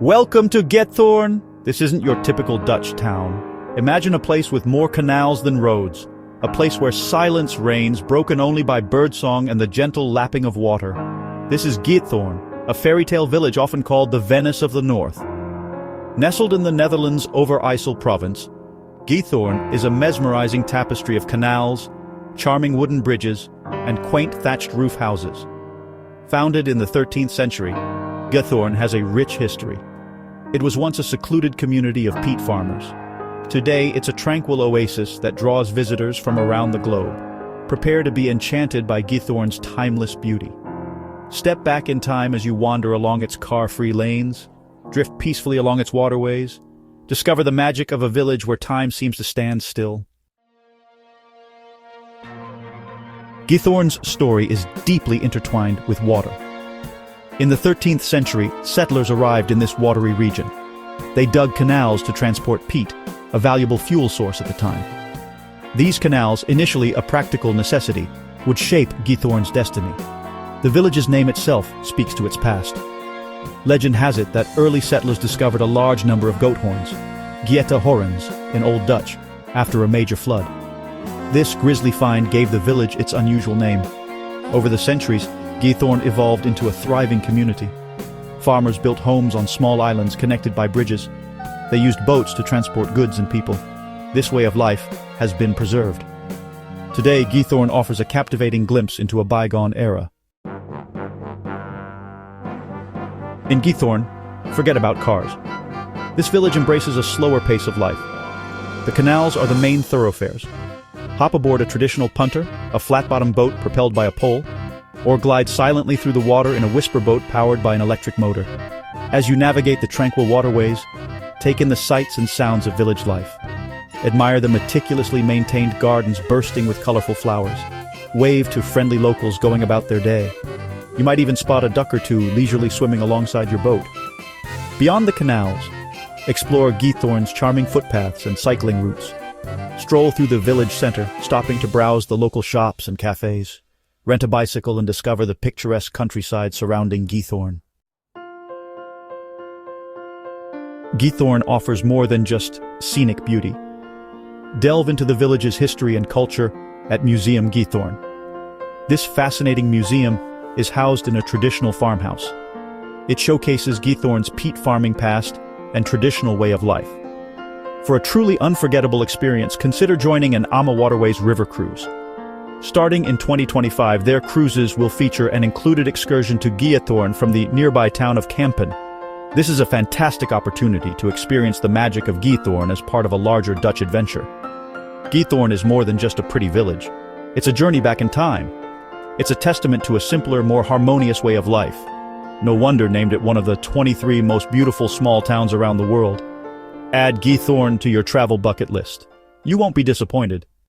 Welcome to Giethoorn. This isn't your typical Dutch town. Imagine a place with more canals than roads. A place where silence reigns, broken only by birdsong and the gentle lapping of water. This is Giethoorn, a fairy tale village often called the Venice of the North. Nestled in the Netherlands' Overijssel province, Giethoorn is a mesmerizing tapestry of canals, charming wooden bridges, and quaint thatched-roof houses. Founded in the 13th century, Giethoorn has a rich history. It was once a secluded community of peat farmers. Today, it's a tranquil oasis that draws visitors from around the globe. Prepare to be enchanted by Giethoorn's timeless beauty. Step back in time as you wander along its car-free lanes, drift peacefully along its waterways, discover the magic of a village where time seems to stand still. Giethoorn's story is deeply intertwined with water. In the 13th century, settlers arrived in this watery region. They dug canals to transport peat, a valuable fuel source at the time. These canals, initially a practical necessity, would shape Giethoorn's destiny. The village's name itself speaks to its past. Legend has it that early settlers discovered a large number of goat horns, Giethoorns in Old Dutch, after a major flood. This grisly find gave the village its unusual name. Over the centuries, Giethoorn evolved into a thriving community. Farmers built homes on small islands connected by bridges. They used boats to transport goods and people. This way of life has been preserved. Today, Giethoorn offers a captivating glimpse into a bygone era. In Giethoorn, forget about cars. This village embraces a slower pace of life. The canals are the main thoroughfares. Hop aboard a traditional punter, a flat-bottom boat propelled by a pole, or glide silently through the water in a whisper boat powered by an electric motor. As you navigate the tranquil waterways, take in the sights and sounds of village life. Admire the meticulously maintained gardens bursting with colorful flowers. Wave to friendly locals going about their day. You might even spot a duck or two leisurely swimming alongside your boat. Beyond the canals, explore Giethoorn's charming footpaths and cycling routes. Stroll through the village center, stopping to browse the local shops and cafes. Rent a bicycle and discover the picturesque countryside surrounding Giethoorn. Giethoorn offers more than just scenic beauty. Delve into the village's history and culture at Museum Giethoorn. This fascinating museum is housed in a traditional farmhouse. It showcases Giethoorn's peat farming past and traditional way of life. For a truly unforgettable experience, consider joining an Ama Waterways river cruise. Starting in 2025, their cruises will feature an included excursion to Giethoorn from the nearby town of Kampen. This is a fantastic opportunity to experience the magic of Giethoorn as part of a larger Dutch adventure. Giethoorn is more than just a pretty village. It's a journey back in time. It's a testament to a simpler, more harmonious way of life. No wonder named it one of the 23 most beautiful small towns around the world. Add Giethoorn to your travel bucket list. You won't be disappointed.